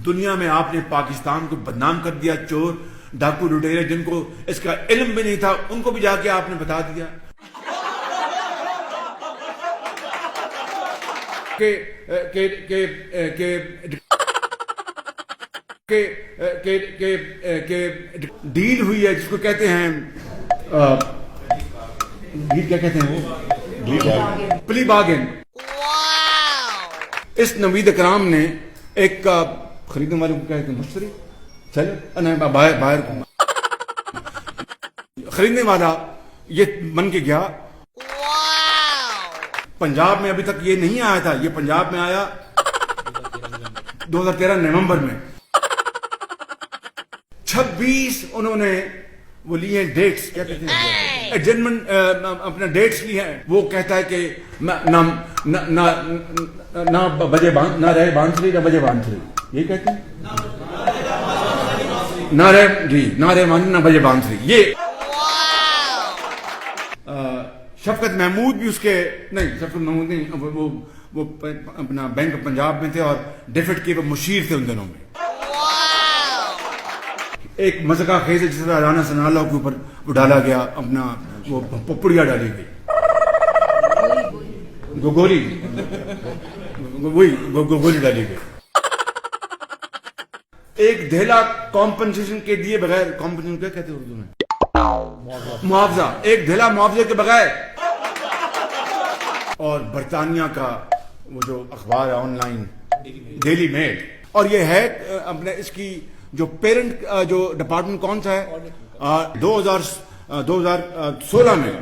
دنیا میں آپ نے پاکستان کو بدنام کر دیا، چور ڈاکو لٹیرے جن کو اس کا علم بھی نہیں تھا ان کو بھی جا کے آپ نے بتا دیا کہ ڈیل ہوئی ہے جس کو کہتے ہیں ڈیل کیا کہتے ہیں وہ پلی باگن. اس نوید اکرام نے ایک خریدنے والے کو کہتے ہیں مشتری چلے باہر خریدنے والا یہ بن کے گیا. پنجاب میں ابھی تک یہ نہیں آیا تھا، یہ پنجاب میں آیا 2013 نومبر میں. 26 انہوں نے وہ لیے ڈیٹس، کیا کہتے ہیں ایڈجسٹمنٹ، اپنا ڈیٹس لیے ہیں. وہ کہتا ہے کہ نہ بجے نہ رہے بانسری نہ بجے بانسری، یہ کہتے ہیں نہ رہے جی نہ رہے نہ بجے بانسری. یہ شفقت محمود بھی اس کے نہیں، شفقت محمود نہیں، وہ اپنا بینک آف پنجاب میں تھے اور ڈیفٹ کے مشیر تھے ان دنوں میں. ایک مذکا خیز جس طرح رانا ثناءاللہ کے اوپر وہ ڈالا گیا، اپنا وہ پپڑیا ڈالی گئی، گوگولی وہی گوگولی ڈالی گئی. ایک دہلا کمپنسیشن کے دیے بغیر، کمپنسیشن کیا کہتے ہیں اردو میں؟ معاوضہ. ایک دہلا معاوضے کے بغیر. اور برطانیہ کا وہ جو اخبار ہے آن لائن ڈیلی میل، اور یہ ہے اپنے اس کی جو پیرنٹ جو ڈپارٹمنٹ کون سا ہے 2016 میں